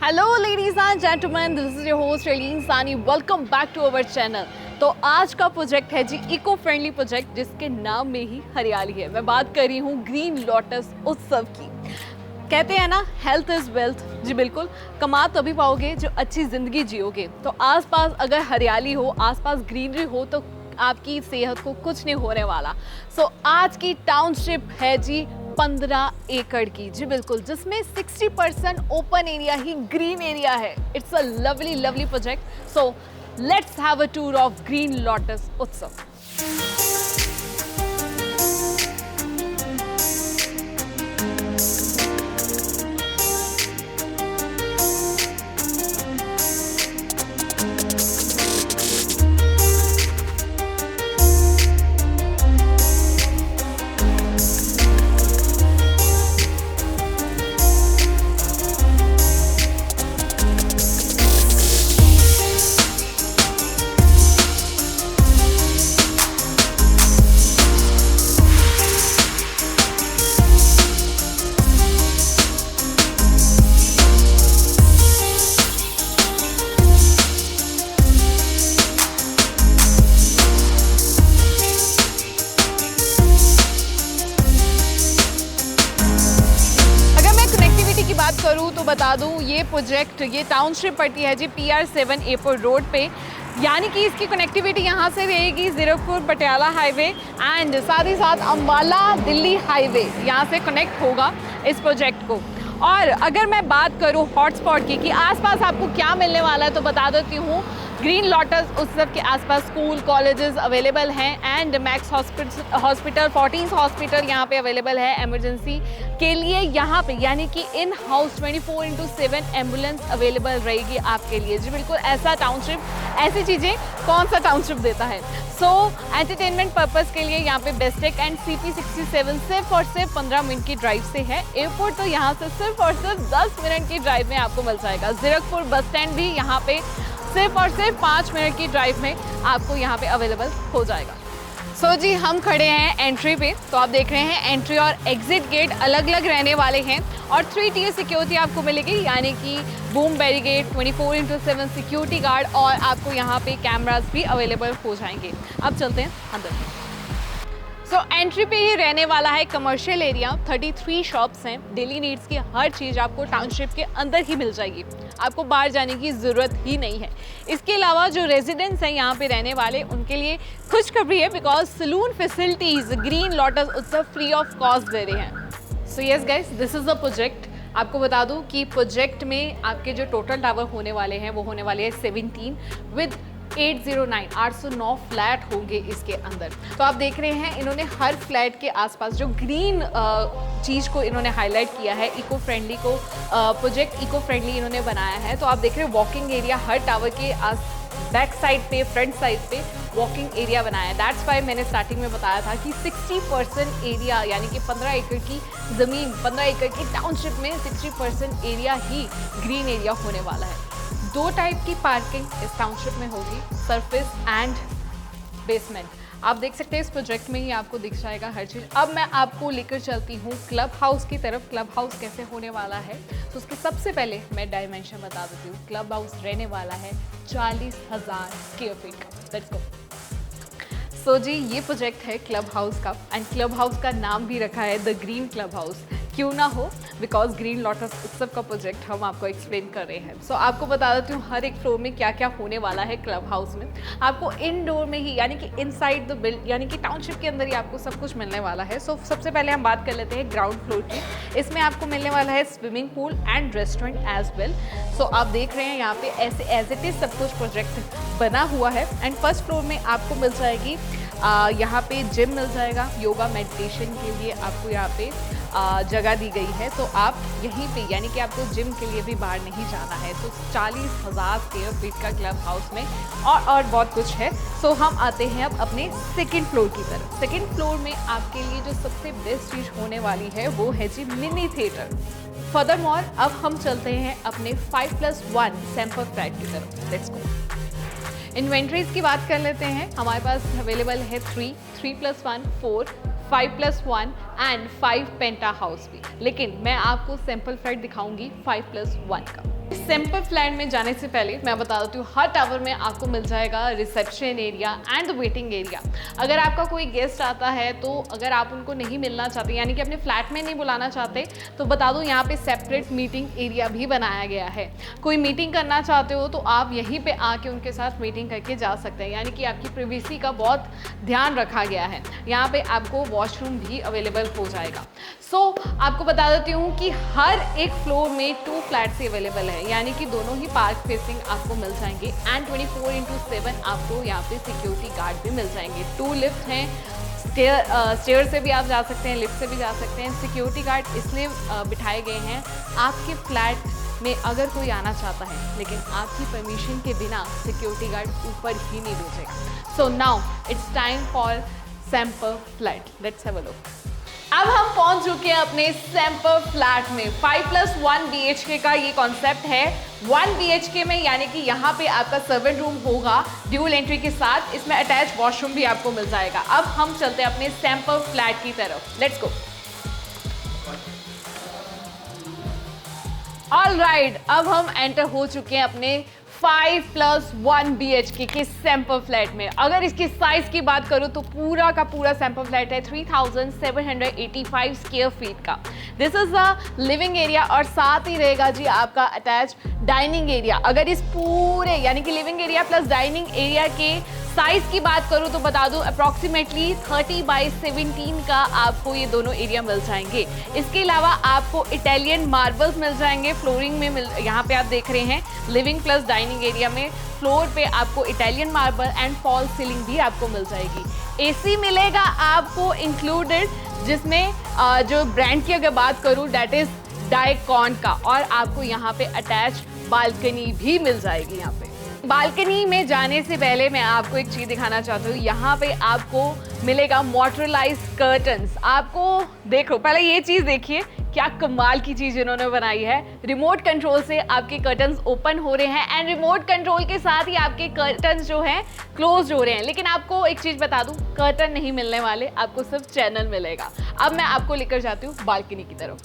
Hello ladies and gentleman, this is your host Raleen Sani. Welcome back to our channel. तो आज का project है जी eco friendly project, जिसके नाम में ही हरियाली है। मैं बात कर रही हूँ ग्रीन लोटस उत्सव की। कहते हैं ना, हेल्थ इज वेल्थ। जी बिल्कुल, कमा तभी पाओगे जो अच्छी जिंदगी जियोगे। तो आसपास अगर हरियाली हो, आसपास ग्रीनरी हो, तो आपकी सेहत को कुछ नहीं होने वाला। सो आज की टाउनशिप है जी 15 एकड़ की। जी बिल्कुल, जिसमें 60% ओपन एरिया ही ग्रीन एरिया है। It's a lovely lovely project. So let's have a tour of green Lotus उत्सव। बात करूं तो बता दूं, ये प्रोजेक्ट, ये टाउनशिप पड़ती है जी PR7 एयरपोर्ट रोड पे। यानी कि इसकी कनेक्टिविटी यहाँ से रहेगी जीरकपुर पटियाला हाईवे एंड साथ ही साथ अम्बाला दिल्ली हाईवे, यहाँ से कनेक्ट होगा इस प्रोजेक्ट को। और अगर मैं बात करूँ हॉटस्पॉट की कि आसपास आपको क्या मिलने वाला है, तो बता देती हूँ ग्रीन लोटस उत्सव के आसपास स्कूल कॉलेजेस अवेलेबल हैं एंड मैक्स हॉस्पिटल 14 हॉस्पिटल यहाँ पे अवेलेबल है इमरजेंसी के लिए। यहाँ पे यानी कि इन हाउस 24/7 एम्बुलेंस अवेलेबल रहेगी आपके लिए। जी बिल्कुल, ऐसा टाउनशिप, ऐसी चीज़ें कौन सा टाउनशिप देता है। सो एंटरटेनमेंट पर्पज़ के लिए यहाँ पे बेस्टेक एंड CP67 सिर्फ और सिर्फ 15 मिनट की ड्राइव से है। एयरपोर्ट तो यहाँ से सिर्फ और सिर्फ 10 मिनट की ड्राइव में आपको मिल जाएगा। जीरकपुर बस स्टैंड भी यहाँ पे सिर्फ और सिर्फ 5 मिनट की ड्राइव में आपको यहाँ पे अवेलेबल हो जाएगा। सो जी, हम खड़े हैं एंट्री पे। तो आप देख रहे हैं एंट्री और एग्जिट गेट अलग अलग रहने वाले हैं और 3 tier सिक्योरिटी आपको मिलेगी, यानी कि बूम बैरिकेड, 24/7 सिक्योरिटी गार्ड और आपको यहाँ पे कैमरास भी अवेलेबल हो जाएंगे। अब चलते हैं अंदर। सो एंट्री पे ही रहने वाला है कमर्शियल एरिया। 33 शॉप्स हैं। डेली नीड्स की हर चीज़ आपको टाउनशिप के अंदर ही मिल जाएगी, आपको बाहर जाने की ज़रूरत ही नहीं है। इसके अलावा जो रेजिडेंट्स हैं यहाँ पे रहने वाले, उनके लिए खुशखबरी है, because salon facilities Green Lotus Utsav free of cost दे रहे हैं। So yes guys, this is a project. आपको बता दूं कि प्रोजेक्ट में आपके जो टोटल टावर होने वाले हैं वो होने वाले हैं 17 विद 809 फ्लैट होंगे इसके अंदर। तो आप देख रहे हैं, इन्होंने हर फ्लैट के आसपास जो ग्रीन चीज़ को इन्होंने हाईलाइट किया है, इको फ्रेंडली को, प्रोजेक्ट इको फ्रेंडली इन्होंने बनाया है। तो आप देख रहे हैं वॉकिंग एरिया हर टावर के बैक साइड पे, फ्रंट साइड पे वॉकिंग एरिया बनाया है। दैट्स वाई मैंने स्टार्टिंग में बताया था कि 60% एरिया, यानी कि 15 एकड़ की ज़मीन, 15 एकड़ की टाउनशिप में 60% एरिया ही ग्रीन एरिया होने वाला है। 2 टाइप की पार्किंग इस टाउनशिप में होगी, सरफेस एंड बेसमेंट। आप देख सकते हैं इस प्रोजेक्ट में ही आपको दिख जाएगा हर चीज़। अब मैं आपको लेकर चलती हूँ क्लब हाउस की तरफ। क्लब हाउस कैसे होने वाला है, तो उसके सबसे पहले मैं डायमेंशन बता देती हूँ। क्लब हाउस रहने वाला है 40,000 स्क्वायर फीट का। Let's go. सो जी, ये प्रोजेक्ट है क्लब हाउस का एंड क्लब हाउस का नाम भी रखा है द ग्रीन क्लब हाउस। क्यों ना हो, बिकॉज ग्रीन लोटस उत्सव का प्रोजेक्ट हम आपको एक्सप्लेन कर रहे हैं। सो आपको बता देती हूँ हर एक फ्लोर में क्या क्या होने वाला है क्लब हाउस में। आपको इनडोर में ही, यानी कि इनसाइड द बिल्ड, यानी कि टाउनशिप के अंदर ही आपको सब कुछ मिलने वाला है। सो सबसे पहले हम बात कर लेते हैं ग्राउंड फ्लोर की। इसमें आपको मिलने वाला है swimming pool and restaurant as well. So आप देख रहे हैं यहाँ पे ऐसे एज इट इज़ सब कुछ प्रोजेक्ट बना हुआ है। एंड फर्स्ट फ्लोर में आपको मिल जाएगी यहाँ पे जिम मिल जाएगा, योगा मेडिटेशन के लिए आपको यहाँ पे जगह दी गई है। तो आप यहीं पे, यानी कि आपको जिम के लिए भी बाहर नहीं जाना है। तो 40,000 स्क्वायर फीट का क्लब हाउस में और बहुत कुछ है। सो हम आते हैं अब अपने सेकंड फ्लोर की तरफ। सेकंड फ्लोर में आपके लिए जो सबसे बेस्ट चीज़ होने वाली है वो है जी मिनी थिएटर। फर्दरमोर अब हम चलते हैं अपने 5+1 सैंपल फ्लैट की तरफ। Let's go. इन्वेंट्रीज की बात कर लेते हैं। हमारे पास अवेलेबल है 3+1 4, 5+1 एंड 5 पेंटा हाउस भी। लेकिन मैं आपको सैंपल फ्लैट दिखाऊंगी 5+1 का। सेम्पर फ्लैट में जाने से पहले मैं बता देती हूँ, हर टावर में आपको मिल जाएगा reception area and waiting area. अगर आपका कोई गेस्ट आता है तो अगर आप उनको नहीं मिलना चाहते, यानी कि अपने फ्लैट में नहीं बुलाना चाहते, तो बता दूँ यहाँ पे सेपरेट मीटिंग एरिया भी बनाया गया है। कोई मीटिंग करना चाहते हो तो आप यहीं पे आके उनके साथ मीटिंग करके जा सकते हैं, यानी कि आपकी प्राइवेसी का बहुत ध्यान रखा गया है। यहाँ पे आपको वॉशरूम भी अवेलेबल हो जाएगा। आपको बता देती हूँ कि हर एक फ्लोर में 2 फ्लैट्स अवेलेबल है, यानी कि दोनों ही पार्क फेसिंग आपको मिल जाएंगे एंड 24/7 आपको यहाँ पे सिक्योरिटी गार्ड भी मिल जाएंगे। 2 लिफ्ट हैं, स्टेयर से भी आप जा सकते हैं, लिफ्ट से भी जा सकते हैं। सिक्योरिटी गार्ड इसलिए बिठाए गए हैं, आपके फ्लैट में अगर कोई आना चाहता है लेकिन आपकी परमिशन के बिना सिक्योरिटी गार्ड ऊपर ही नहीं भेजेगा। So now it's time for sample flat, let's have a look. अब हम पहुंच चुके हैं अपने सेम्पर फ्लैट में। 5+1 BHK का ये कॉन्सेप्ट है। 1 BHK में यानी कि यहाँ पे आपका सर्वेंट रूम होगा ड्यूल एंट्री के साथ, इसमें अटैच वॉशरूम भी आपको मिल जाएगा। अब हम चलते हैं अपने सेम्पर फ्लैट की तरफ, लेट्स गो। ऑलराइट, अब हम एंटर हो चुके हैं अपने 5+1 BHK के सेम्पर फ्लैट में। अगर इसकी साइज की बात करूं तो पूरा का पूरा सेम्पर फ्लैट है 3785 स्क्वायर फीट का। This is the living area और साथ ही रहेगा जी आपका अटैच डाइनिंग एरिया। अगर इस पूरे यानी कि living area plus dining area के साइज की बात करूं तो बता दूं अप्रॉक्सीमेटली 30/17 का आपको ये दोनों एरिया मिल जाएंगे। इसके अलावा आपको इटालियन मार्बल्स मिल जाएंगे फ्लोरिंग में। यहाँ पे आप देख रहे हैं लिविंग प्लस डाइनिंग एरिया में फ्लोर पे आपको Italian marble and fall ceiling भी आपको मिल जाएगी। एसी मिलेगा आपको इंक्लूडेड, जिसमें जो ब्रांड की अगर बात करूँ डेट इज डायकॉन का, और आपको यहाँ पे अटैच बालकनी भी मिल जाएगी। यहाँ पे बालकनी में जाने से पहले मैं आपको एक चीज़ दिखाना चाहती हूँ। यहाँ पे आपको मिलेगा मोटराइज्ड कर्टन्स। आपको देखो, पहले ये चीज़ देखिए, क्या कमाल की चीज़ इन्होंने बनाई है। रिमोट कंट्रोल से आपके कर्टन्स ओपन हो रहे हैं एंड रिमोट कंट्रोल के साथ ही आपके कर्टन्स जो हैं क्लोज हो रहे हैं। लेकिन आपको एक चीज़ बता दूँ, कर्टन नहीं मिलने वाले, आपको सिर्फ चैनल मिलेगा। अब मैं आपको लेकर जाती हूँ बालकनी की तरफ।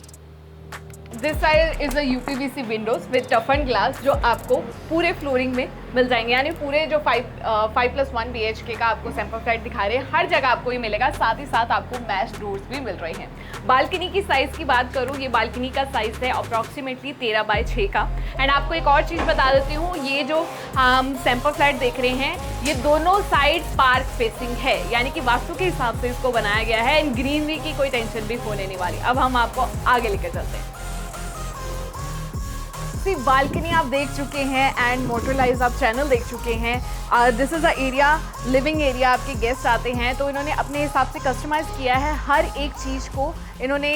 This side is a UPVC Windows with टफन glass जो आपको पूरे फ्लोरिंग में मिल जाएंगे, यानी पूरे जो 5+1 BHK का आपको सेम्पर फ्लैट दिखा रहे हैं हर जगह आपको ये मिलेगा। साथ ही साथ आपको मैश डोर्स भी मिल रहे हैं। बालकनी की साइज़ की बात करूँ, ये बालकनी का साइज़ है अप्रॉक्सीमेटली 13/6 का। एंड आपको एक और चीज़ बता देती हूँ, ये जो हम सेम्पर फ्लैट देख रहे हैं ये दोनों साइड पार्क फेसिंग है, यानी कि वास्तु के हिसाब से इसको बनाया गया है एंड ग्रीनरी की कोई टेंशन भी होने नहीं वाली। अब हम आपको आगे लेकर चलते हैं। बालकनी आप देख चुके हैं एंड मोटराइज्ड आप चैनल देख चुके हैं। This is a area, living area. आपके गेस्ट आते हैं तो इन्होंने अपने हिसाब से कस्टमाइज़ किया है हर एक चीज़ को। इन्होंने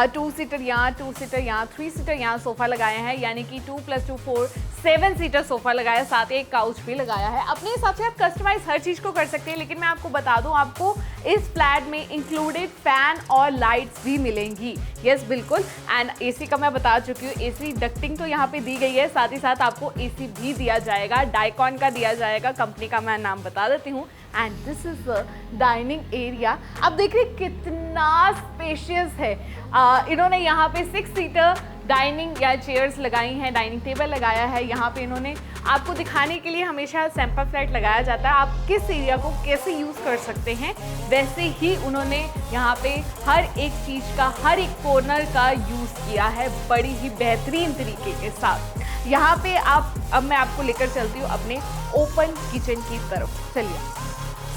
2 सीटर यहाँ, 2 सीटर यहाँ, 3 सीटर यहाँ सोफ़ा लगाया है, यानी कि 2 + 2 4 7 सीटर सोफ़ा लगाया, साथ ही एक काउच भी लगाया है। अपने हिसाब से आप कस्टमाइज़ हर चीज़ को कर सकते हैं। लेकिन मैं आपको बता दूँ, आपको इस फ्लैट में इंक्लूडेड फ़ैन और लाइट्स भी मिलेंगी। यस, बिल्कुल। एंड एसी का मैं बता चुकी हूँ, एसी डक्टिंग तो यहाँ पे दी गई है, साथ ही साथ आपको एसी भी दिया जाएगा, डायकॉन का दिया जाएगा, कंपनी का मैं नाम बता देती हूँ। And this is dining area. अब देखिए कितना स्पेशियस है। इन्होंने यहाँ पे 6 सीटर डाइनिंग या चेयर्स लगाई हैं, डाइनिंग टेबल लगाया है। यहाँ पे इन्होंने आपको दिखाने के लिए हमेशा सेम्पर फ्लैट लगाया जाता है, आप किस एरिया को कैसे यूज़ कर सकते हैं, वैसे ही उन्होंने यहाँ पे हर एक चीज़ का, हर एक कॉर्नर का यूज़ किया है बड़ी ही बेहतरीन तरीके के साथ। यहाँ पे अब मैं आपको लेकर चलती हूँ अपने ओपन किचन की तरफ। चलिए।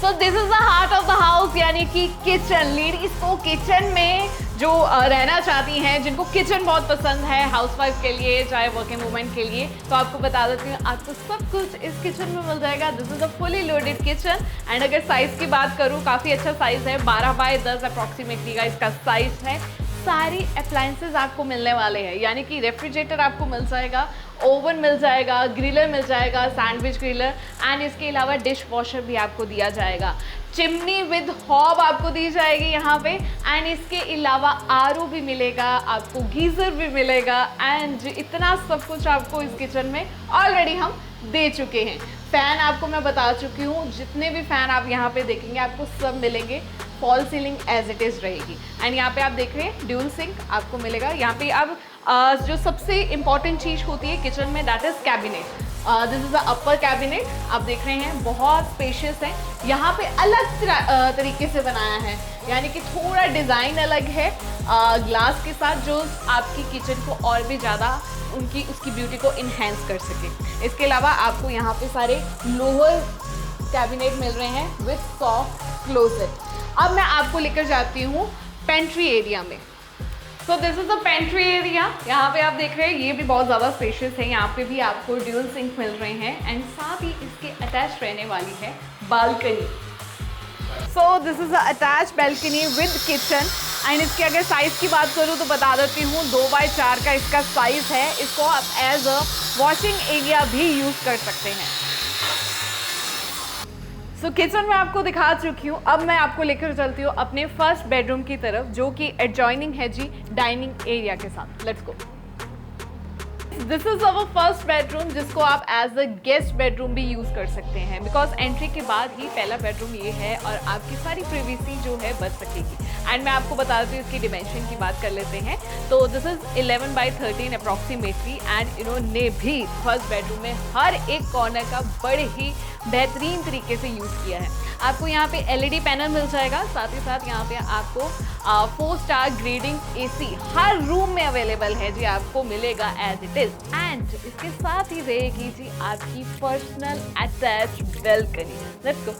So this is the heart of the house, यानी कि किचन। लेडीज को किचन में जो रहना चाहती हैं, जिनको किचन बहुत पसंद है, हाउसवाइफ के लिए चाहे वर्किंग वूमेन के लिए, तो आपको बता देती हूँ आपको सब कुछ इस किचन में मिल जाएगा। This is a fully loaded kitchen. And अगर साइज़ की बात करूँ, काफ़ी अच्छा साइज़ है, 12/10 अप्रॉक्सीमेटली का इसका साइज़ है। सारी अप्लायंसेस आपको मिलने वाले हैं, यानी कि रेफ्रिजरेटर आपको मिल जाएगा, ओवन मिल जाएगा, ग्रिलर मिल जाएगा, सैंडविच ग्रिलर, एंड इसके अलावा डिश वॉशर भी आपको दिया जाएगा। चिमनी विद हॉब आपको दी जाएगी यहाँ पे। एंड इसके अलावा आरओ भी मिलेगा, आपको गीज़र भी मिलेगा, एंड इतना सब कुछ आपको इस किचन में ऑलरेडी हम दे चुके हैं। फ़ैन आपको मैं बता चुकी हूँ, जितने भी फ़ैन आप यहाँ पे देखेंगे आपको सब मिलेंगे। Fall ceiling as it is रहेगी। एंड यहाँ पे आप देख रहे हैं ड्यूल सिंक आपको मिलेगा। यहाँ पे अब जो सबसे इम्पॉर्टेंट चीज़ होती है किचन में, that is cabinet. This is a upper cabinet, आप देख रहे हैं बहुत स्पेशियस है। यहाँ पे अलग तरीके से बनाया है, यानी कि थोड़ा डिज़ाइन अलग है ग्लास के साथ, जो आपकी किचन को और भी ज़्यादा उसकी ब्यूटी को इन्हेंस कर सके। इसके अलावा आपको यहाँ पे सारे लोअर कैबिनेट मिल रहे हैं विथ सॉफ्ट क्लोजेट। अब मैं आपको लेकर जाती हूँ पेंट्री एरिया में। सो this is the pantry area. यहाँ पे आप देख रहे हैं ये भी बहुत ज़्यादा स्पेशियस है। यहाँ पे भी आपको ड्यूल सिंक मिल रहे हैं एंड साथ ही इसके अटैच रहने वाली है balcony. So this is a attach balcony with kitchen and इसके अगर साइज़ की बात करूँ तो बता देती हूँ 2x4 का इसका साइज़ है। इसको आप एज अ वॉशिंग एरिया भी यूज़ कर सकते हैं। सो किचन में आपको दिखा चुकी हूँ। अब मैं आपको लेकर चलती हूँ अपने फर्स्ट बेडरूम की तरफ, जो कि एडजॉइनिंग है जी डाइनिंग एरिया के साथ। Let's go. This is our first bedroom, जिसको आप एज अ गेस्ट बेडरूम भी यूज़ कर सकते हैं, बिकॉज एंट्री के बाद ही पहला बेडरूम ये है और आपकी सारी प्रिवेसी जो है बच सकेगी। एंड मैं आपको बता देती हूँ इसकी डिमेंशन की बात कर लेते हैं। तो this is 11x13 approximately and इन्होंने भी फर्स्ट बेडरूम में हर एक कॉर्नर का बड़े ही बेहतरीन तरीके से यूज़ किया है। आपको यहाँ पे LED पैनल मिल जाएगा, साथ ही साथ यहाँ पे आपको 4 स्टार ग्रेडिंग AC हर रूम में अवेलेबल है जी, आपको मिलेगा एज इट इज। एंड इसके साथ ही रहेगी जी आपकी personal attach balcony. Let's go.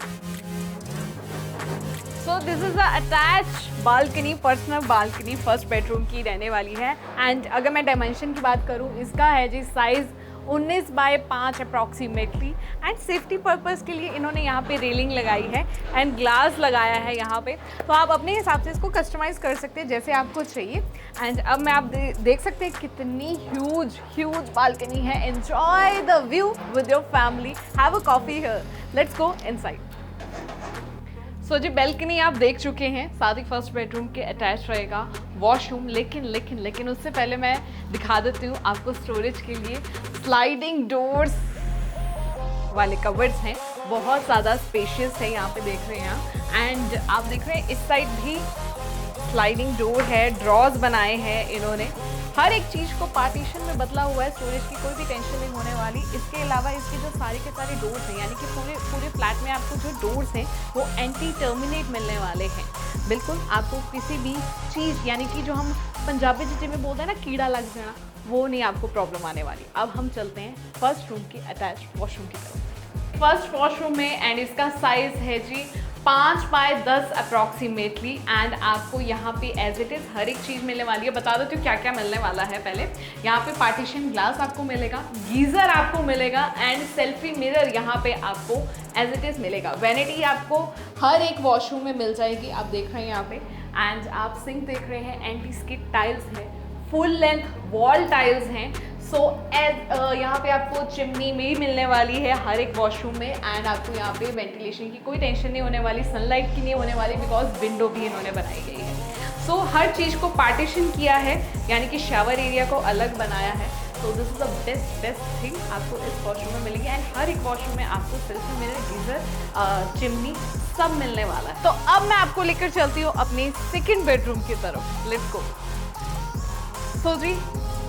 So this is a attach balcony, personal balcony first bedroom की रहने वाली है। एंड अगर मैं डायमेंशन की बात करूँ, इसका है जी size 19x5 approximately. And safety purpose के लिए इन्होंने यहाँ पे रेलिंग लगाई है एंड ग्लास लगाया है यहाँ पे, तो आप अपने हिसाब से इसको कस्टमाइज़ कर सकते हैं जैसे आपको चाहिए। एंड अब मैं आप देख सकते हैं कितनी ह्यूज बालकनी है। Enjoy the view with your family, have a coffee here. Let's go inside. So जी बैल्कनी आप देख चुके हैं, साथ ही फर्स्ट बेडरूम के अटैच रहेगा वॉशरूम। लेकिन उससे पहले मैं दिखा देती हूँ आपको स्टोरेज के लिए स्लाइडिंग डोर्स वाले कवर्ड्स हैं, बहुत ज़्यादा स्पेशियस है। यहाँ पे देख रहे हैं आप, एंड आप देख रहे हैं इस साइड भी स्लाइडिंग डोर है, ड्रॉज बनाए हैं इन्होंने। हर एक चीज़ को पार्टीशन में बदला हुआ है, स्टोरेज की कोई भी टेंशन नहीं होने वाली। इसके अलावा इसके जो सारे के सारे डोर्स हैं, यानी कि पूरे फ्लैट में आपको जो डोर्स हैं वो एंटी टर्मिनेट मिलने वाले हैं। बिल्कुल आपको किसी भी चीज़, यानी कि जो हम पंजाबी जिसे में बोलते हैं ना कीड़ा लग जाना, वो नहीं आपको प्रॉब्लम आने वाली। अब हम चलते हैं फर्स्ट रूम की अटैच वॉशरूम की तरफ। फर्स्ट वॉशरूम में एंड इसका साइज़ है जी 5x10 अप्रॉक्सीमेटली। एंड आपको यहाँ पे एज इट इज़ हर एक चीज़ मिलने वाली है। बता देती हूँ क्या क्या मिलने वाला है। पहले यहाँ पे पार्टीशन ग्लास आपको मिलेगा, गीज़र आपको मिलेगा एंड सेल्फी मिरर यहाँ पे आपको एज इट इज़ मिलेगा। वैनिटी आपको हर एक वॉशरूम में मिल जाएगी, आप देख रहे हैं यहाँ पे। एंड आप सिंक देख रहे हैं, एंटी स्किड टाइल्स है, फुल लेंथ वॉल टाइल्स हैं। सो यहाँ पे आपको चिमनी में ही मिलने वाली है हर एक वॉशरूम में। एंड आपको यहाँ पे वेंटिलेशन की कोई टेंशन नहीं होने वाली, सनलाइट की नहीं होने वाली, बिकॉज विंडो भी इन्होंने बनाई गई है। सो हर चीज़ को पार्टीशन किया है, यानी कि शावर एरिया को अलग बनाया है। तो this is the best thing आपको इस वॉशरूम में मिलेगी। एंड हर एक वॉशरूम में आपको सेल्फी मिरर, गीज़र, चिमनी सब मिलने वाला है। तो अब मैं आपको लेकर चलती हूँ अपने सेकेंड बेडरूम की तरफ। Let's go. सो जी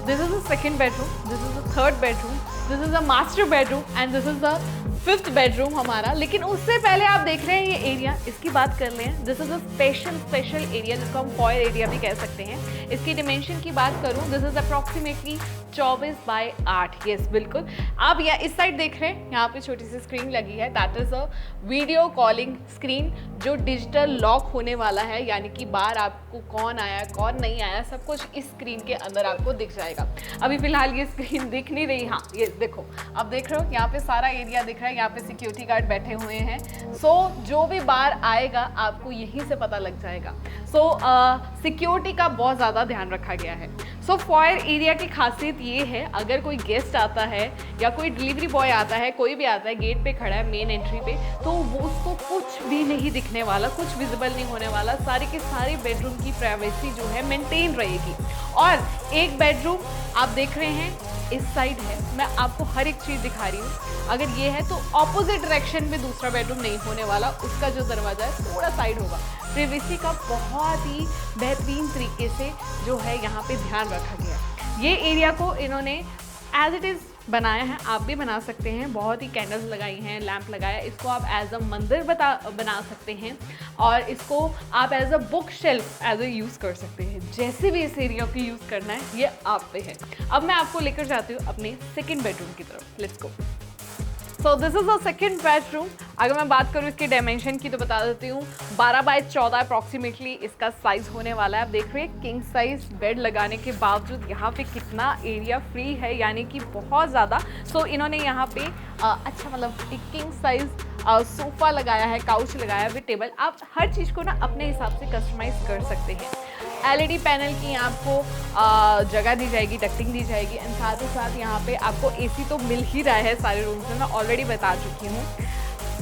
this is the second bedroom, this is the third bedroom, this is the master bedroom and this is the fifth bedroom हमारा। लेकिन उससे पहले आप देख रहे हैं ये एरिया, इसकी बात कर लें। This is a special area, जिसको हम फॉयर एरिया भी कह सकते हैं। इसकी डिमेंशन की बात करूँ, this is approximately 24x8। Yes बिल्कुल। आप यहाँ इस साइड देख रहे हैं, यहाँ पे छोटी सी स्क्रीन लगी है, that is a video calling screen, जो डिजिटल लॉक होने वाला है, यानी कि बाहर आपको कौन आया कौन नहीं आया सब कुछ इस स्क्रीन के अंदर आपको दिख जाएगा। अभी फिलहाल ये स्क्रीन दिख नहीं रही, हाँ ये देखो आप देख रहे हो, यहाँ पे सारा एरिया दिख रहा है, यहाँ पे सिक्योरिटी गार्ड बैठे हुए हैं। सो जो भी बाहर आएगा आपको यहीं से पता लग जाएगा। सो सिक्योरिटी का बहुत ज़्यादा ध्यान रखा गया है। सो फॉयर एरिया की खासियत ये है, अगर कोई गेस्ट आता है या कोई डिलीवरी बॉय आता है, कोई भी आता है, गेट पे खड़ा है मेन एंट्री पे, तो वो उसको कुछ भी नहीं दिखने वाला, कुछ विजिबल नहीं होने वाला। सारे के सारे बेडरूम की प्राइवेसी जो है मेंटेन रहेगी। और एक बेडरूम आप देख रहे हैं इस साइड है, मैं आपको हर एक चीज़ दिखा रही हूँ। अगर ये है तो ऑपोजिट डायरेक्शन में दूसरा बेडरूम नहीं होने वाला, उसका जो दरवाज़ा है थोड़ा साइड होगा। प्रिवेसी का बहुत ही बेहतरीन तरीके से जो है यहाँ पे ध्यान रखा गया है। ये एरिया को इन्होंने एज इट इज़ बनाया है, आप भी बना सकते हैं। बहुत ही कैंडल्स लगाई हैं, लैंप लगाया, इसको आप एज अ मंदिर बना सकते हैं और इसको आप as a book shelf as a use कर सकते हैं। जैसे भी इस एरिया को यूज़ करना है ये आप पे है। अब मैं आपको लेकर जाती हूँ अपने सेकेंड बेडरूम की तरफ। Let's go. So this is a second bedroom. अगर मैं बात करूँ इसके डायमेंशन की तो बता देती हूँ 12 बाय 14 अप्रॉक्सीमेटली इसका साइज़ होने वाला है। आप देख रहे हैं किंग साइज़ बेड लगाने के बावजूद यहाँ पे कितना एरिया फ्री है, यानी कि बहुत ज़्यादा। सो इन्होंने यहाँ पे अच्छा मतलब एक किंग साइज़ सोफ़ा लगाया है, काउच लगाया है विद टेबल। आप हर चीज़ को ना अपने हिसाब से कस्टमाइज़ कर सकते हैं। LED पैनल की आपको जगह दी जाएगी, डक्टिंग दी जाएगी एंड साथ ही साथ यहाँ पे आपको AC तो मिल ही रहा है सारे रूम्स में, मैं ऑलरेडी बता चुकी हूँ।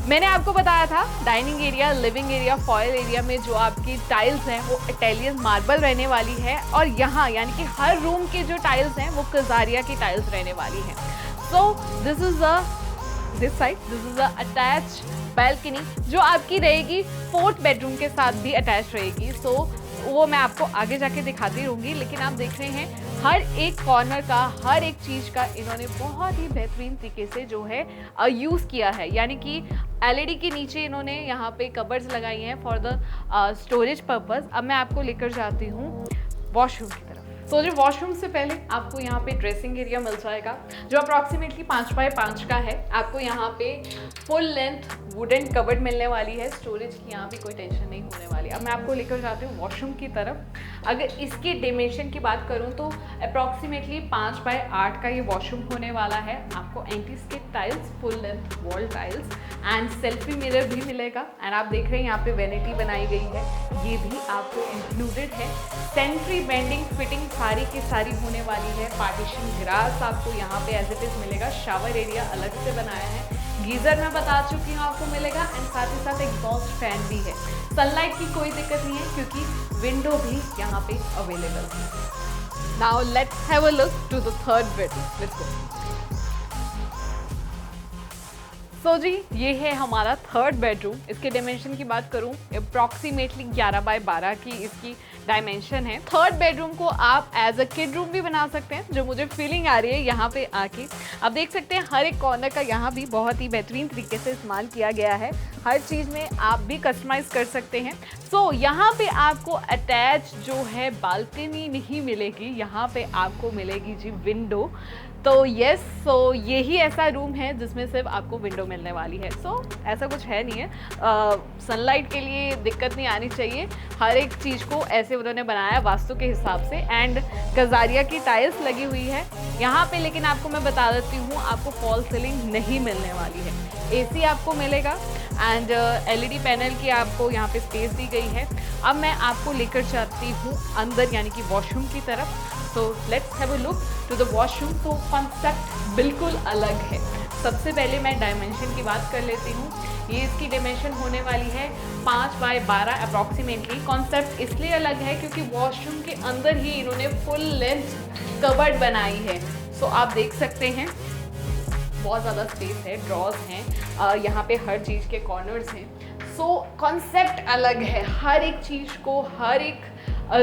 मैंने आपको बताया था dining area, living area, foil area में जो आपकी टाइल्स हैं वो इटालियन मार्बल रहने वाली है और यहाँ यानी कि हर रूम के जो टाइल्स हैं वो कजारिया की टाइल्स रहने वाली हैं। सो this is a attach balcony जो आपकी रहेगी 4th बेडरूम के साथ भी अटैच रहेगी। सो वो मैं आपको आगे जाके दिखाती रहूँगी, लेकिन आप देख रहे हैं हर एक कॉर्नर का, हर एक चीज़ का इन्होंने बहुत ही बेहतरीन तरीके से जो है यूज़ किया है। यानी कि LED के नीचे इन्होंने यहाँ पे कबर्ड्स लगाई हैं फॉर द स्टोरेज पर्पज़। अब मैं आपको लेकर जाती हूँ वॉशरूम की तरफ। तो जो वॉशरूम से पहले आपको यहाँ पे ड्रेसिंग एरिया मिल जाएगा जो अप्रॉक्सीमेटली 5 बाय 5 का है। आपको यहाँ पे फुल लेंथ वुडन कबर्ड मिलने वाली है, स्टोरेज की यहाँ पे कोई टेंशन नहीं होने वाली। अब मैं आपको लेकर जाती हूँ वॉशरूम की तरफ। अगर इसकी डिमेंशन की बात करूँ तो अप्रॉक्सीमेटली 5 बाय 8 का ये वॉशरूम होने वाला है। आपको anti skid tiles, full length wall tiles and selfie mirror भी मिलेगा एंड आप देख रहे हैं यहाँ पे वेनिटी बनाई गई है, ये भी आपको इंक्लूडेड है। सेंट्री बेंडिंग फिटिंग सारी की सारी होने वाली है। पार्टीशन ग्रास आपको यहाँ पे एज इट इज़ मिलेगा। शावर एरिया अलग से बनाया है। गीज़र मैं बता चुकी हूँ आपको मिलेगा एंड साथ ही साथ एग्जॉस्ट फैन भी है। सनलाइट की कोई दिक्कत नहीं है क्योंकि विंडो भी यहाँ पे अवेलेबल है। Now let's have a look to the third bedroom. Let's go. So जी ये है हमारा थर्ड बेडरूम। इसके डायमेंशन की बात करूँ अप्रॉक्सीमेटली 11 बाय 12 की इसकी डायमेंशन है। थर्ड बेडरूम को आप एज अ किड रूम भी बना सकते हैं, जो मुझे फीलिंग आ रही है यहाँ पे आके। आप देख सकते हैं हर एक कॉर्नर का यहाँ भी बहुत ही बेहतरीन तरीके से इस्तेमाल किया गया है। हर चीज़ में आप भी कस्टमाइज़ कर सकते हैं। सो यहाँ पे आपको अटैच जो है बालकनी नहीं मिलेगी, यहाँ पे आपको मिलेगी जी विंडो। तो यस, सो यही ऐसा रूम है जिसमें सिर्फ आपको विंडो मिलने वाली है। सो ऐसा कुछ है नहीं है, सनलाइट के लिए दिक्कत नहीं आनी चाहिए। हर एक चीज़ को ऐसे उन्होंने बनाया वास्तु के हिसाब से एंड कजारिया की टाइल्स लगी हुई है यहाँ पे। लेकिन आपको मैं बता देती हूँ आपको फॉल सीलिंग नहीं मिलने वाली है। AC आपको मिलेगा एंड LED पैनल की आपको यहाँ पे स्पेस दी गई है। अब मैं आपको लेकर जाती हूँ अंदर यानी कि वॉशरूम की तरफ। So let's have a look to the washroom. तो कॉन्सेप्ट बिल्कुल अलग है। सबसे पहले मैं डायमेंशन की बात कर लेती हूँ। ये इसकी डायमेंशन होने वाली है 5 बाय 12 अप्रॉक्सीमेटली। कॉन्सेप्ट इसलिए अलग है क्योंकि वॉशरूम के अंदर ही इन्होंने फुल लेंथ कबर्ड बनाई है। सो आप देख सकते हैं बहुत ज़्यादा स्पेस है, ड्रॉज हैं, यहाँ पे हर चीज़ के कॉर्नर्स हैं। सो कॉन्सेप्ट अलग है। हर एक चीज़ को, हर एक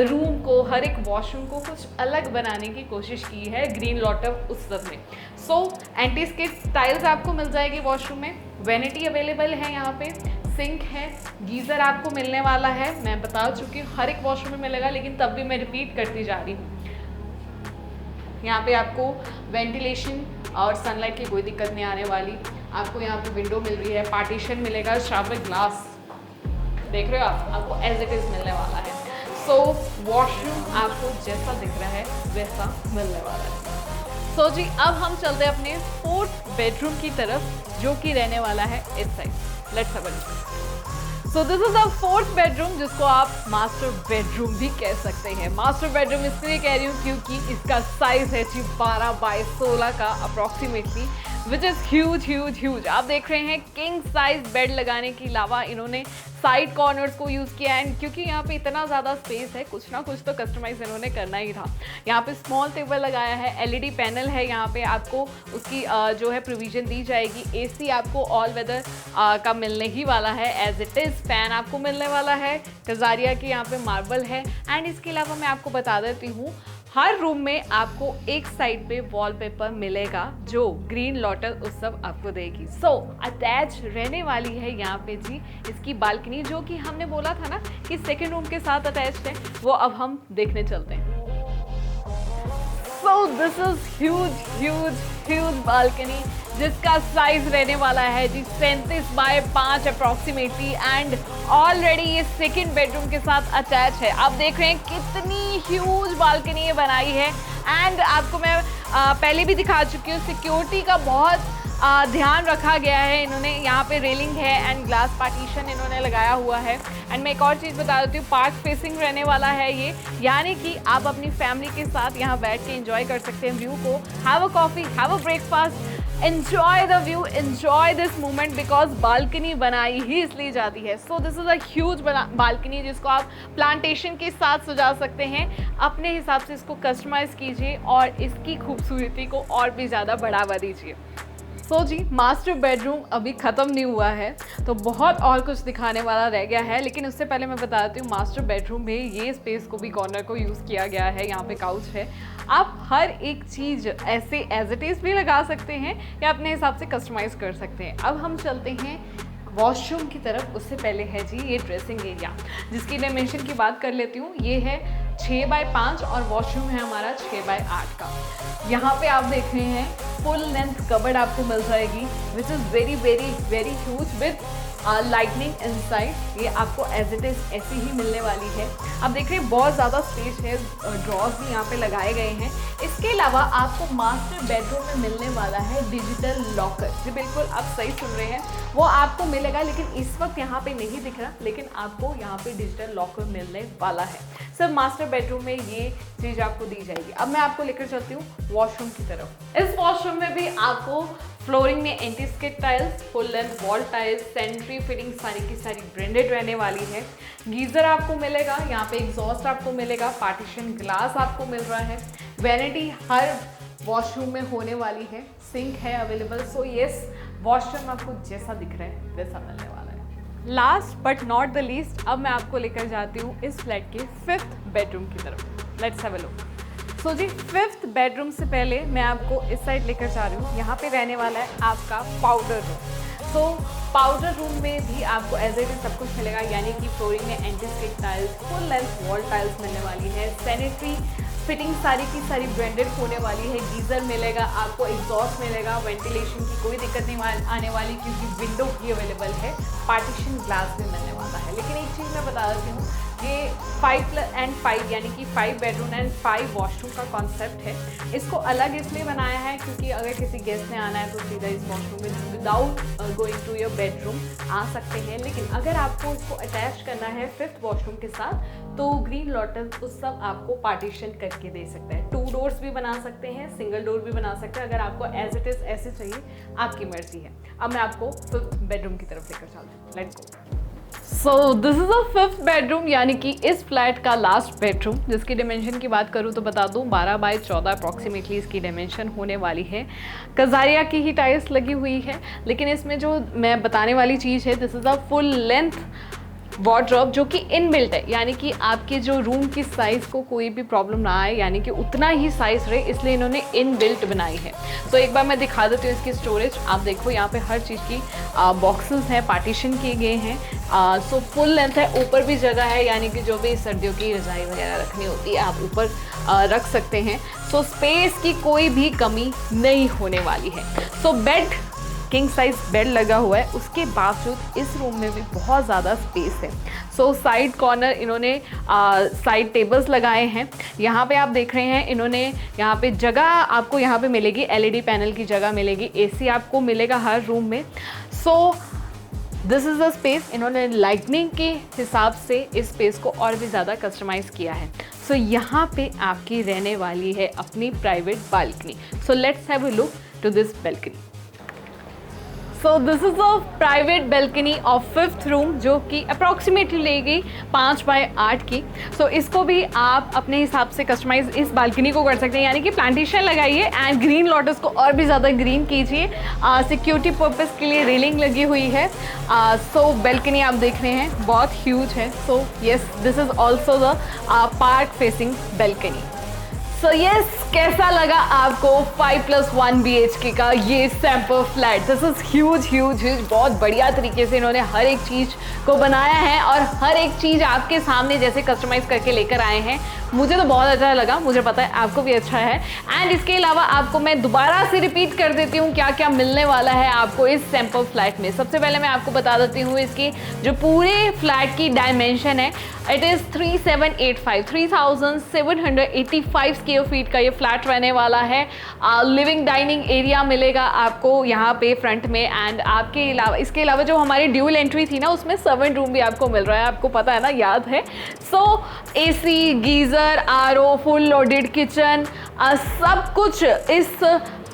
रूम को, हर एक वॉशरूम को कुछ अलग बनाने की कोशिश की है ग्रीन लॉटअप उत्सव में। सो एंटी स्किड टाइल्स आपको मिल जाएगी वॉशरूम में। वेनिटी अवेलेबल है यहाँ पे, सिंक है, गीज़र आपको मिलने वाला है। मैं बता चुकी हूँ हर एक वॉशरूम में मिलेगा, लेकिन तब भी मैं रिपीट करती जा रही हूँ। यहाँ पे आपको वेंटिलेशन और सनलाइट की कोई दिक्कत नहीं आने वाली। आपको यहाँ पे विंडो मिल रही है, पार्टीशन मिलेगा, शावर ग्लास देख रहे हो आप, आपको एज इट इज़ मिलने वाला है। सो वॉशरूम आपको जैसा दिख रहा है वैसा मिलने वाला है। सो जी अब हम चलते हैं अपने 4th बेडरूम की तरफ जो कि रहने वाला है इस side. Let's have a look. So this is the 4th bedroom जिसको आप मास्टर बेडरूम भी कह सकते हैं। मास्टर बेडरूम इसलिए कह रही हूँ क्योंकि इसका साइज है जी 12 बाय 16 का approximately, which is huge huge huge. आप देख रहे हैं किंग साइज बेड लगाने के अलावा इन्होंने साइड कॉर्नर्स को यूज़ किया है। क्योंकि यहाँ पे इतना ज़्यादा स्पेस है, कुछ ना कुछ तो कस्टमाइज इन्होंने करना ही था। यहाँ पे स्मॉल टेबल लगाया है, LED पैनल है, यहाँ पे आपको उसकी जो है प्रोविज़न दी जाएगी। AC आपको ऑल वेदर का मिलने ही वाला है एज इट इज़। फैन आपको मिलने वाला है, कजारिया की यहाँ पे मार्बल है एंड इसके अलावा मैं आपको बता देती हूँ हर रूम में आपको एक साइड पे वॉलपेपर मिलेगा जो ग्रीन लोटस उत्सव आपको देगी। सो अटैच रहने वाली है यहाँ पे जी इसकी बालकनी, जो कि हमने बोला था ना कि सेकेंड रूम के साथ अटैच्ड है, वो अब हम देखने चलते हैं। So this is huge balcony जिसका साइज रहने वाला है जी 37 बाय 5 अप्रॉक्सीमेटली, एंड ऑलरेडी ये सेकंड बेडरूम के साथ अटैच है। आप देख रहे हैं कितनी ह्यूज बालकनी ये बनाई है। एंड आपको मैं पहले भी दिखा चुकी हूँ, सिक्योरिटी का बहुत ध्यान रखा गया है। इन्होंने यहाँ पे रेलिंग है एंड ग्लास पार्टीशन इन्होंने लगाया हुआ है। एंड मैं एक और चीज़ बता देती हूँ, पार्क फेसिंग रहने वाला है ये, यानी कि आप अपनी फैमिली के साथ यहाँ बैठ के एंजॉय कर सकते हैं व्यू को। Have a coffee, have a breakfast, enjoy the view, enjoy this moment, because balcony बनाई ही इसलिए जाती है। सो this is a huge balcony जिसको आप प्लांटेशन के साथ सजा सकते हैं। अपने हिसाब से इसको कस्टमाइज़ कीजिए और इसकी खूबसूरती को और भी ज़्यादा बढ़ावा दीजिए। सो जी, मास्टर बेडरूम अभी ख़त्म नहीं हुआ है, तो बहुत और कुछ दिखाने वाला रह गया है। लेकिन उससे पहले मैं बता देती हूँ, मास्टर बेडरूम में ये स्पेस को भी कॉर्नर को यूज़ किया गया है। यहाँ पे काउच है, आप हर एक चीज़ ऐसे एज इट इज़ भी लगा सकते हैं या अपने हिसाब से कस्टमाइज़ कर सकते हैं। अब हम चलते हैं वॉशरूम की तरफ। उससे पहले है जी ये ड्रेसिंग एरिया, जिसकी डायमेंशन की बात कर लेती हूँ। ये है 6 बाय 5 और वॉशरूम है हमारा 6 बाय 8 का। यहाँ पे आप देख रहे हैं फुल लेंथ कबर्ड आपको मिल जाएगी, which is very huge with lightning inside. ये आपको एज इट इज़ ऐसी ही मिलने वाली है। आप देख रहे हैं बहुत ज़्यादा स्पेस है, ड्रॉर्स भी यहाँ पे लगाए गए हैं। इसके अलावा आपको मास्टर बेडरूम में मिलने वाला है डिजिटल लॉकर। जी बिल्कुल, आप सही सुन रहे हैं, वो आपको मिलेगा, लेकिन इस वक्त यहाँ पे नहीं दिख रहा, लेकिन आपको यहाँ पे डिजिटल लॉकर मिलने वाला है। सिर्फ मास्टर बेडरूम में ये चीज़ आपको दी जाएगी। अब मैं आपको लेकर चलती हूँ वॉशरूम की तरफ। इस वॉशरूम में भी आपको फ्लोरिंग में anti skid tiles, full length wall tiles, sanitary fitting सारी की सारी ब्रांडेड रहने वाली है। गीज़र आपको मिलेगा, यहाँ पे एग्जॉस्ट आपको मिलेगा, पार्टीशन ग्लास आपको मिल रहा है। वैनिटी हर वॉशरूम में होने वाली है, सिंक है अवेलेबल। सो यस, वॉशरूम आपको जैसा दिख रहा है वैसा मिलने वाला है। Last but not the least, अब मैं आपको लेकर जाती हूँ इस फ्लैट के 5th बेडरूम की तरफ। Let's have a look. So जी, 5th बेडरूम से पहले मैं आपको इस साइड लेकर जा रही हूँ। यहाँ पे रहने वाला है आपका पाउडर रूम। सो पाउडर रूम में भी आपको एज इट इज सब कुछ मिलेगा, यानी कि फ्लोरिंग में anti skid tiles, full length wall tiles मिलने वाली है। सैनिटरी फिटिंग सारी की सारी ब्रांडेड होने वाली है। गीज़र मिलेगा आपको, एग्जॉस्ट मिलेगा, वेंटिलेशन की कोई दिक्कत नहीं आने वाली क्योंकि विंडो भी अवेलेबल है। पार्टीशन ग्लास भी मिलने वाला है। लेकिन एक चीज़ मैं बता देती हूँ, ये 5+5 यानी कि 5 बेडरूम एंड 5 वॉशरूम का कॉन्सेप्ट है। इसको अलग इसलिए बनाया है क्योंकि अगर किसी गेस्ट ने आना है तो सीधा इस वॉशरूम में without going to your bedroom आ सकते हैं। लेकिन अगर आपको इसको अटैच करना है 5th वॉशरूम के साथ, तो ग्रीन लोटस उत्सव आपको पार्टीशन करके दे सकता है। 2 डोर्स भी बना सकते हैं, सिंगल डोर भी बना सकते हैं। अगर आपको एज इट इज़ ऐसे चाहिए, आपकी मर्जी है। अब मैं आपको 5th बेडरूम की तरफ लेकर चलती हूँ। Let's go. So this is a 5th bedroom, यानी कि इस फ्लैट का लास्ट बेडरूम। जिसकी डायमेंशन की बात करूँ तो बता दूँ 12 बाय 14 अप्रॉक्सीमेटली इसकी डायमेंशन होने वाली है। कजारिया की ही टाइल्स लगी हुई है, लेकिन इसमें जो मैं बताने वाली चीज़ है, this is a full length wardrobe जो कि इनबिल्ट है, यानी कि आपके जो रूम की साइज़ को कोई भी प्रॉब्लम ना आए, यानी कि उतना ही साइज़ रहे, इसलिए इन्होंने इनबिल्ट बनाई है। तो एक बार मैं दिखा देती हूँ इसकी स्टोरेज। आप देखो यहाँ पे हर चीज़ की बॉक्सेस हैं, पार्टीशन किए गए हैं। सो फुल लेंथ है, ऊपर भी जगह है, यानी कि जो भी सर्दियों की रज़ाई वगैरह रखनी होती है आप ऊपर रख सकते हैं। सो स्पेस की कोई भी कमी नहीं होने वाली है। सो बेड किंग साइज बेड लगा हुआ है, उसके बावजूद इस रूम में भी बहुत ज़्यादा स्पेस है। सो साइड कॉर्नर इन्होंने साइड टेबल्स लगाए हैं। यहाँ पे आप देख रहे हैं इन्होंने यहाँ पे जगह आपको यहाँ पे मिलेगी, एलईडी पैनल की जगह मिलेगी, एसी आपको मिलेगा हर रूम में। सो दिस इज़ द स्पेस। इन्होंने लाइटनिंग के हिसाब से इस स्पेस को और भी ज़्यादा कस्टमाइज़ किया है। सो यहाँ पे आपकी रहने वाली है अपनी private balcony. So let's have a look to this balcony. So this is a private balcony of 5th room, जो कि अप्रॉक्सीमेटली लेगी 5 बाय 8 की। सो इसको भी आप अपने हिसाब से कस्टमाइज़ इस बालकनी को कर सकते हैं, यानी कि प्लांटेशन लगाइए एंड ग्रीन लोटस को और भी ज़्यादा ग्रीन कीजिए। सिक्योरिटी पर्पज़ के लिए रेलिंग लगी हुई है। सो बालकनी आप देख रहे हैं बहुत ह्यूज है। So yes, this is also the park facing balcony. So yes, कैसा लगा आपको 5+1 BHK का ये sample flat? This is huge huge huge. बहुत बढ़िया तरीके से इन्होंने हर एक चीज़ को बनाया है और हर एक चीज़ आपके सामने जैसे कस्टमाइज करके लेकर आए हैं। मुझे तो बहुत अच्छा लगा, मुझे पता है आपको भी अच्छा है। एंड इसके अलावा आपको मैं दोबारा से रिपीट कर देती हूँ क्या क्या मिलने वाला है आपको इस सैंपल फ्लैट में। सबसे पहले मैं आपको बता देती हूँ इसकी जो पूरे फ्लैट की डायमेंशन है, इट इज़ 3785 स्क्वायर फीट का ये फ्लैट रहने वाला है। लिविंग डाइनिंग एरिया मिलेगा आपको यहाँ पे फ्रंट में। एंड आपके अलावा इसके अलावा जो हमारी ड्यूल एंट्री थी ना, उसमें 7 रूम भी आपको मिल रहा है, आपको पता है ना, याद है। सो AC, geyser, RO, full loaded kitchen, सब कुछ इस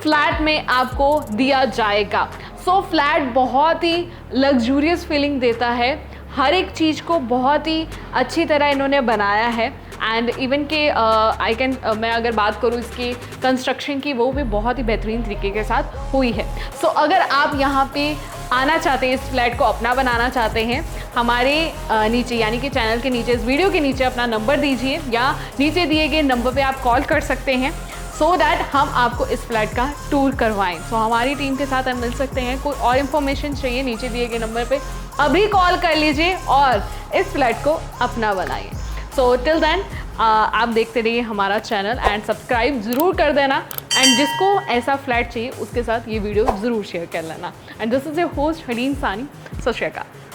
फ्लैट में आपको दिया जाएगा। सो फ्लैट बहुत ही लग्जूरियस फीलिंग देता है, हर एक चीज़ को बहुत ही अच्छी तरह इन्होंने बनाया है। एंड इवन के मैं अगर बात करूँ इसकी कंस्ट्रक्शन की, वो भी बहुत ही बेहतरीन तरीके के साथ हुई है। सो अगर आप यहाँ पे आना चाहते हैं, इस फ्लैट को अपना बनाना चाहते हैं, हमारे नीचे यानी कि चैनल के नीचे, इस वीडियो के नीचे अपना नंबर दीजिए या नीचे दिए गए नंबर पे आप कॉल कर सकते हैं सो दैट हम आपको इस फ्लैट का टूर करवाएं। सो हमारी टीम के साथ हम मिल सकते हैं। कोई और इन्फॉर्मेशन चाहिए, नीचे दिए गए नंबर पे अभी कॉल कर लीजिए और इस फ्लैट को अपना बनाइए। सो टिल देन आप देखते रहिए हमारा चैनल एंड सब्सक्राइब ज़रूर कर देना। एंड जिसको ऐसा फ्लैट चाहिए उसके साथ ये वीडियो ज़रूर शेयर कर लेना। And this is your host Hareen Sani. सत श्री अकाल।